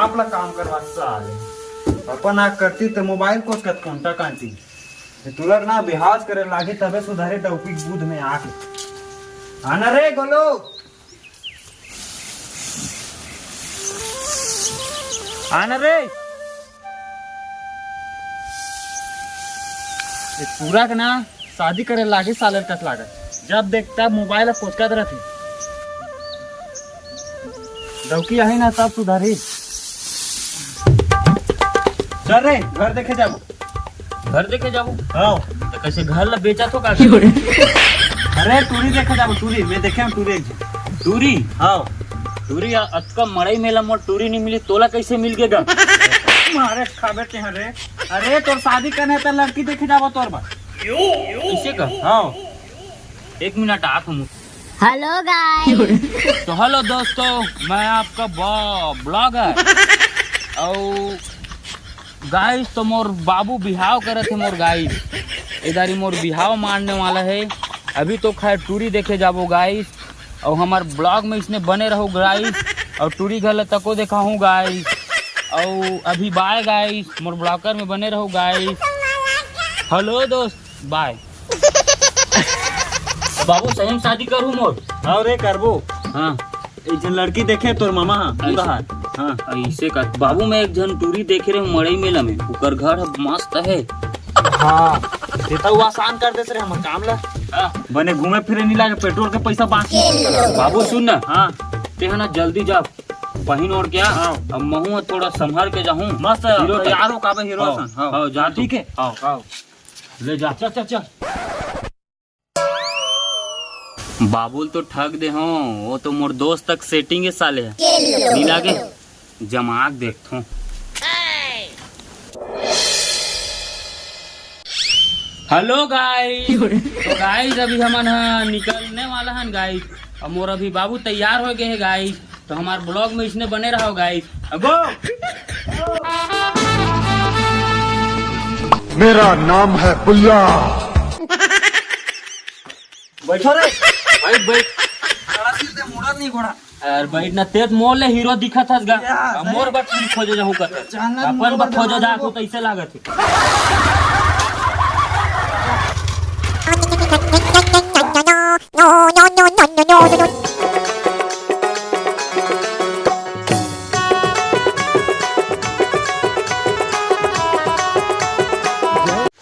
आपला काम करवायचं आले आपण आ करती तर मोबाईल कोच कत कोणता कांती तुला ना बिहाज करे लागे तबे सुधारे डौकी बुध में आके आना रे गोलो आना रे पूरा का ना शादी करे लागे सालर कस लागत जब देखता मोबाइल कोचकत रहती डौकी आहे ना तब सुधारी चल रे घर देखे जाबो घर देखे जाबो हाँ तो कैसे घर ला बेचा तो का अरे टूरी देखे जाबो टूरी मैं देखे टूरी टूरी हाँ टूरी अतका मड़ई मेला मोर टूरी नहीं मिली तोला कैसे मिल गएगा मारे खाबे ते रे अरे तोर शादी करने त लड़की देखे जाबो तोर बा कैसे का हाँ एक मिनट आत हूँ हेलो गाइस। तो हेलो दोस्तों मैं आपका ब्लॉगर और गाइस तो मोर बाबू बिहाव करे थे मोर गाइस इधर मोर बिहाव मारने वाला है अभी तो खैर टूरी देखे जाबो गाइस और हमार ब्लॉग में इसने बने रहो गाइस और टूरी घर तको देखा हूँ गाइस और अभी बाय गाइस मोर ब्लॉगर में बने रहो गाइस हेलो दोस्त बाय बाबू सही में शादी करूँ मोर हाँ रे करबो हाँ एक जन लड़की देखे तोर मामा पूरा हाथ हाँ ऐसे का बाबू मैं एक जन टूरी देखे रहे मड़ई मेला में उकर घर मस्त है हाँ देता हुआ आसान कर देते रे हम काम ला बने घूमे फिरे नहीं लागे पेट्रोल के पैसा बाकी बाबू सुन ना हाँ ते है ना जल्दी जा पहन और क्या अब महू थोड़ा संभल के जाऊँ मस्त हीरो यारो काबे हीरो हाँ, सन हाँ, जा तू। ठीक है हाँ हाँ ले जा चल चल चल बाबुल तो ठग दे हो वो तो मोर दोस्त तक सेटिंग है साले है नहीं लागे जमाक देखता हूँ हेलो गाइस तो गाइस अभी हमन निकलने वाला है गाइस और मोर अभी बाबू तैयार हो गए हैं गाइस तो हमारे ब्लॉग में इसने बने रहो गाइस अगो मेरा नाम है बुल्ला। बैठो रे भाई भाई मुड़ा नहीं घोड़ा अरे भाई ना तेज मोर ले हीरो दिखा था गा यार, मोर बट खोजे जाहू कर अपन बट खोजे जा तो ऐसे लागत है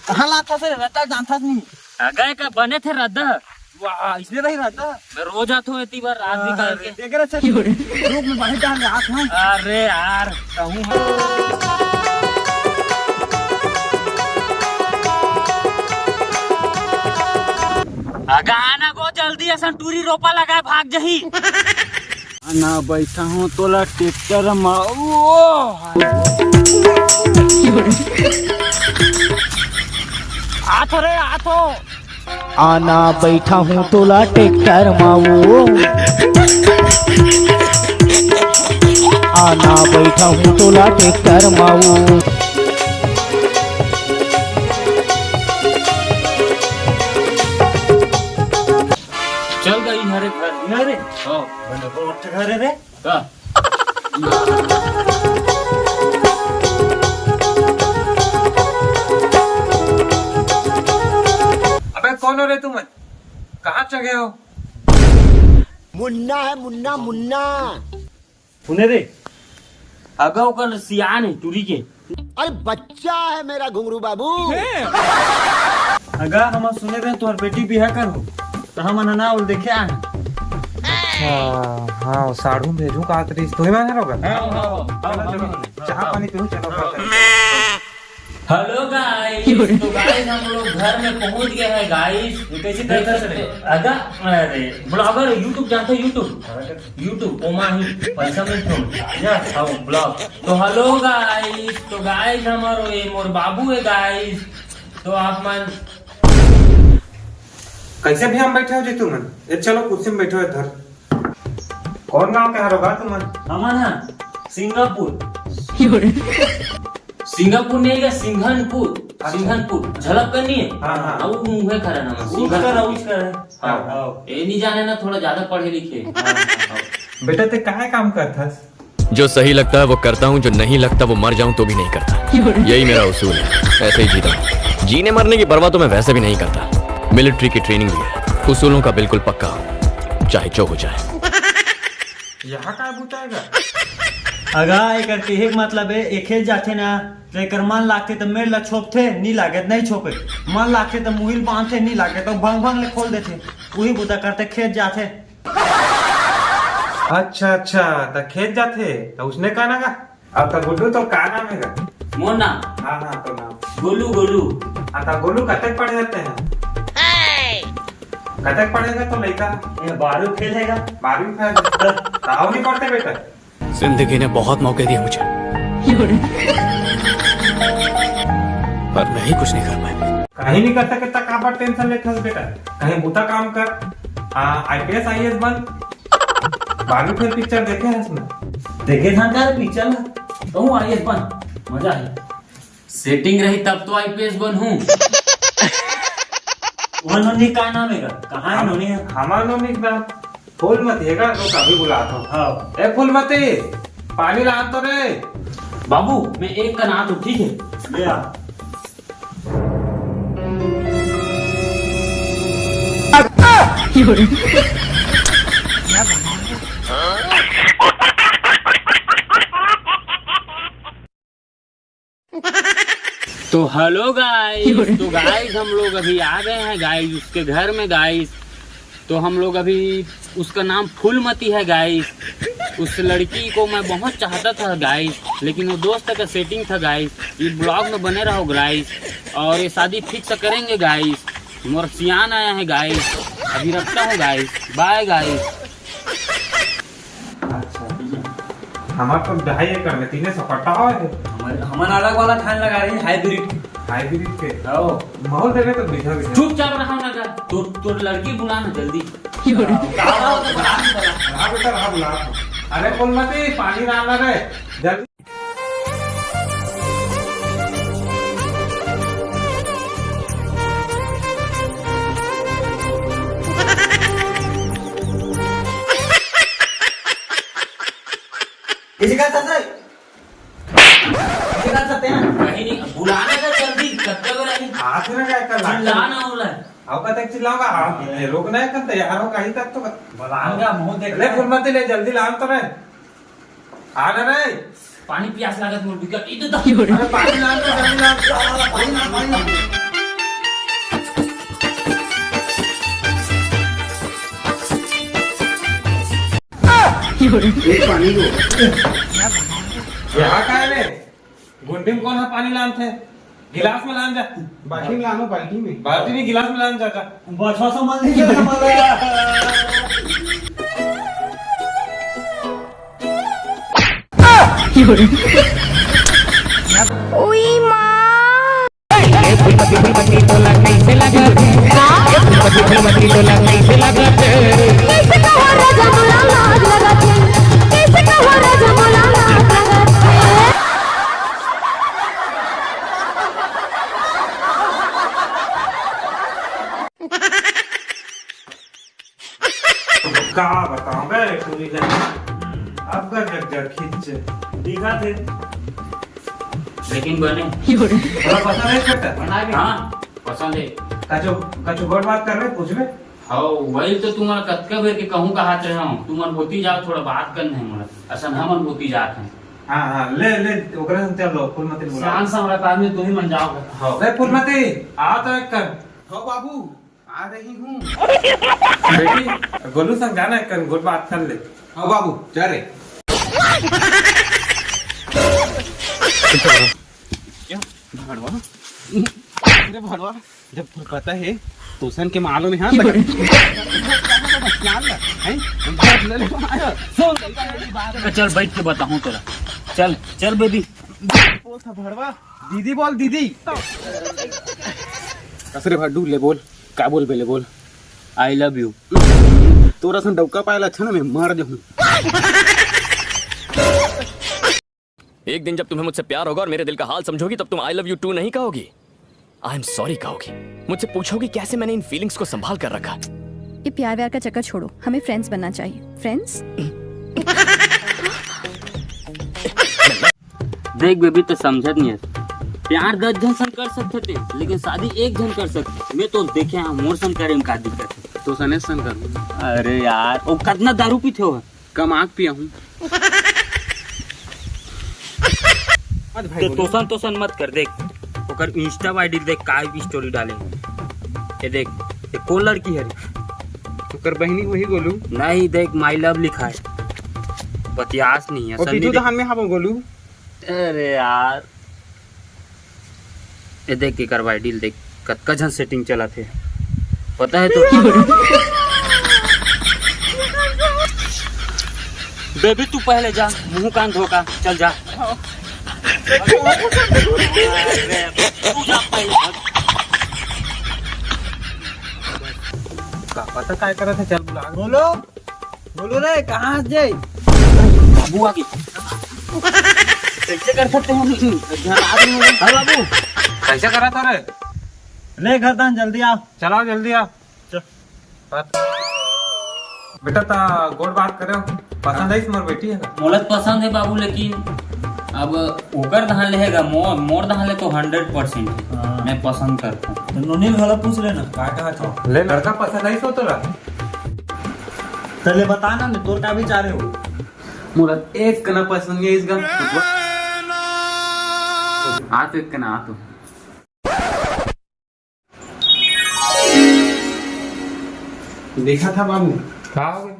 कहाँ लाता से रहता जानता नहीं गए का बने थे रद्दा वाह इसलिए नहीं रहता मैं रोज आता हूँ इतनी बार रात निकाल के देख रहे थे रूप में बाहर डाल हाथ में अरे यार कहूँ आना गो जल्दी असन टूरी रोपा लगाए भाग जही ना बैठा हूँ तोला ट्रैक्टर में आथो रे आथो आना बैठा हूँ तोला ट्रैक्टर माओ आना बैठा हूँ तोला ट्रैक्टर माओ चल गई हमारे घर रे हाँ घर रे का अबे कौन हो रे तुम कहाँ चले हो मुन्ना है मुन्ना मुन्ना। सुने रे अगाऊ कर सियान है टूरी के अरे बच्चा है मेरा घुंगरू बाबू। अगर हम सुने रहे तुम्हार बेटी बिहार करो तो हम ना बोल देखे आए हाँ साढ़ू भेजू का तरीस तो ही मैं होगा चाह पानी पीऊं चलो हेलो गाइस तो गाइस हम लोग घर में पहुंच गए हैं गाइस कैसे कैसे अरे ब्लॉगर यूट्यूब जानते हो यूट्यूब ओमा ही पैसा मिलते यस हाँ ब्लॉग तो हेलो गाइस तो गाइस हमारो ये मोर बाबू है गाइस तो आप मन कैसे भी हम बैठे हो जी तुम ये चलो कुर्सी में बैठो इधर कौन गांव के होगा तुम हमन है सिंगापुर सिंगापुर नहीं है सिंघनपुर झलक करनी है हाँ, हाँ। अब मुंह खरा ना हाँ ये नहीं जाने ना थोड़ा ज्यादा पढ़े लिखे बेटा ते काहे काम करथस जो सही लगता है वो करता हूँ, जो नहीं लगता वो मर जाऊं तो भी नहीं करता। यही मेरा उसूल है, ऐसे ही जीता हूँ। जीने मरने की परवाह तो मैं वैसे भी नहीं करता। मिलिट्री की ट्रेनिंग भी है, उसूलों का बिल्कुल पक्का हूँ, चाहे जो हो जाए। यहाँ का बुताएगा अगा एक टेक मतलब है एक खेत जाते ना तो एक मन लाके तो मेरे ला छोपथे नहीं लागे नहीं छोपे, मन लाके तो मुहिल बांधते नहीं लागे तो भंग भंग ले खोल देते, वही बुता करते खेत जाते। अच्छा अच्छा, तो खेत जाते तो उसने कहा ना का अब तो गुड्डू तो का नाम है का? मोर नाम हाँ हाँ तो नाम गोलू गोलू। आता गोलू कतक पढ़े जाते हैं? कतक पढ़ेगा तो लड़का ये 12 फेल हैगा। 12वीं फेल ताव नहीं पढ़ते बेटा। जिंदगी ने बहुत मौके दिए मुझे, पर मैं ही कुछ नहीं कर पाया। कहीं नहीं कर सकता, कहाँ पर टेंशन लेते हो बेटा? कहीं बूता काम कर, IPS IAS बन। 12वीं फेल पिक्चर देखे हैं इसमें? देखे था कर पिक्चर कहूँ आईएएस बन, मजा है। सेटिंग रही तब तो आईपीएस बन हूँ। उन्होंने का नाम है कहाँ है उन्होंने? हमारा नाम एक नाम फूलमती है का? तो कभी बुलाता हूँ। हाँ ए फूलमती, पानी ला तो रे। बाबू मैं एक का ना तो ठीक है। ले आ। तो हेलो गाइस, तो गाइस हम लोग अभी आ गए हैं गाइस उसके घर में गाइस। तो हम लोग अभी, उसका नाम फूलमती है गाइस। उस लड़की को मैं बहुत चाहता था गाइस, लेकिन वो दोस्त का सेटिंग था गाइस। ये ब्लॉग में बने रहो गाइस, और ये शादी फिक्स करेंगे गाइस। मोर सियान आया है गाइस, अभी रखता हूँ गाइस, बाय गाइस। हमारे तो ढाई एकड़ में 3 सपट्टा हो हमारा अलग वाला ठान लगा रही है हाइब्रिड के आओ माहौल देवे तो बीघा बीघा। चुपचाप रहा ना, तो लड़की बुलाना जल्दी। हाँ बेटा हाँ बुला। अरे फूलमती पानी डालना रे जल्दी। किसी का ससुर किसी का सकते हैं कहीं नहीं बुलाने का जल्दी करते हुए रही। हाथ में क्या कर चिल्लाना होला। अब कतक चिल्लाऊंगा आप रोकना है कर तैयार हो कहीं तक तो बुलाऊंगा मुंह देख ले फूलमती ले जल्दी लान तो रे। आना रे पानी प्यास लागत मोर बिका इधर दा। अरे पानी लान तो जल्दी लान। पानी लान। एक पानी को यहाँ का है रे? गुंडी में कौन है पानी लान थे? गिलास में लान जा। बाल्टी में लानो, बाल्टी में। बाल्टी में गिलास में लान जा जा। बचवा समझ नहीं क्या समझ ओई माँ कैसे कहो राजा मोला लाज लगत है, कैसे कहो राजा मोला लाज लगत है। का बताऊं बे पूरी अब का जग खींच दिखा थे लेकिन बने थोड़ा पसंद है बेटा? बना के हाँ पसंद है। कचो कचो गोड़ बात कर रहे पूछ में। हाँ वही तो तुम्हारा कतका बेर के कहूँ कहा रहे हूँ, तुम अनुभूति जाओ थोड़ा बात करने है मोला, असल हम अनुभूति जात हैं। हाँ हाँ ले ले ओकरे से चल लो फूलमती बोला। शान सम्राट आदमी तुम ही मन जाओगे। हाँ ले फूलमती आ तो एक कर। हो बाबू आ रही हूँ बेटी। गोलू संग जाना है कर गोड़ बात कर ले। हाँ बाबू जा रे। भड़वा जब पता है तोसन के मालूम है चल बैठ के बताऊँ तेरा। चल चल बेबी। भड़वा दीदी बोल दीदी। कसरे भड्डू ले बोल का बोल बेले बोल। I love you. तोरा सन डौका पायला अच्छा मैं मार जाऊँ। एक दिन जब तुम्हें मुझसे प्यार होगा और मेरे दिल का हाल समझोगी तब तुम आई लव यू टू नहीं कहोगी, आई एम सॉरी कहोगी। मुझसे पूछोगी कैसे मैंने इन फीलिंग्स को संभाल कर रखा। ये प्यार व्यार का चक्कर छोड़ो, हमें फ्रेंड्स बनना चाहिए। फ्रेंड्स देख बेबी तो समझत नहीं है। प्यार 10 जन सन कर सकते थे लेकिन शादी एक जन कर सकते। मैं तो देखे यहाँ मोर सन करे में का दिक्कत है। तो सने सन कर। अरे यार वो कितना दारू पीते हो? कम आग पिया हूँ। तो तोसन मत कर। देख ओकर इंस्टा आईडी देख, काय भी स्टोरी डाले। ये देख ये कौन लड़की है? ओकर बहनी वही गोलू। नहीं देख माई लव लिखा है। बतियास नहीं है। और बिजू दहान में हाँ गोलू। अरे यार ये देख के करवाई डील। देख कतका झन सेटिंग चला थे पता है तो। बेबी तू पहले जा, मुंह कान धोका चल जा। अरे, तू जा पहले। का पता काय करत है, चल बुला। बोलो बोलो रे, कहाँ जाए? बाबू आ गई। कैसे कर सकते हो? अरे बाबू कैसे करा था रे? ले गर्दन जल्दी आओ। चलाओ जल्दी आओ। चल। बेटा ता गोड़ बात करे पसंद है मोर बेटी है ना? मोलत पसंद है बाबू, लेकिन अब ओकर धान लेगा मोर धान ले तो 100% हाँ। मैं पसंद करता हूँ। तो नोनील वाला पूछ लेना का कहा था। ले लड़का पसंद है सो तोरा? चले बताना नहीं तोर का विचार है हो। मुरत एक कना पसंद है इसका। आ तो एक कना आ तो। देखा था बाबू। क्या हो गया?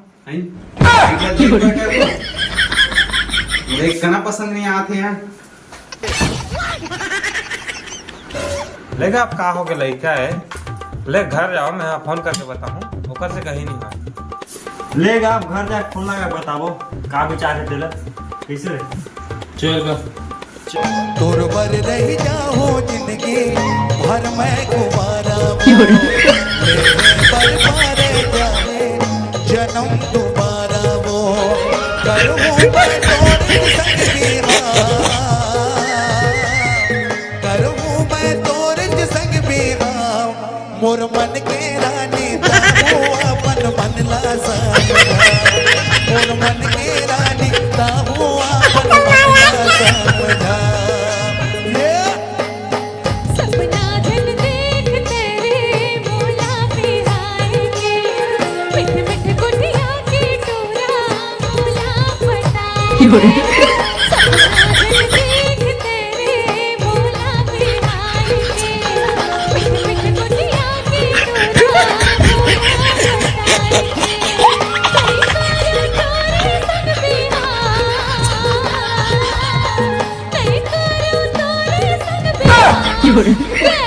एक कना पसंद नहीं आते हैं। लेगा आप का हो गया लड़का है? ले घर जाओ, मैं फोन करके बताऊं। ओकर से कहीं नहीं हुआ। लेगा आप घर जाके फोन लगा बताबो का विचार है तेरा कैसे रे। चल गा तोर बर रह जाओ जिंदगी भर मैं कुमारा पर मारे जाए जन्म दोबारा वो करूं मैं तोरे संग बिहार, करूं मैं तोरे संग बिहार। मोर मन के रानी ताहू अपन मन ला समझा, मोर मन के रानी ताहू अपन मन ला समझा। सपना दिल देख तेरे मोला बिहार के, मिठ मिठ गुठिया के टोरा मोला पटाए। सपना दिल देख तेरे मोला बिहार के, मिठ मिठ गुठिया के टोरा मोला पटाए। नहीं करूं तोरे संग बिहार, नहीं करूं तोरे संग बिहार।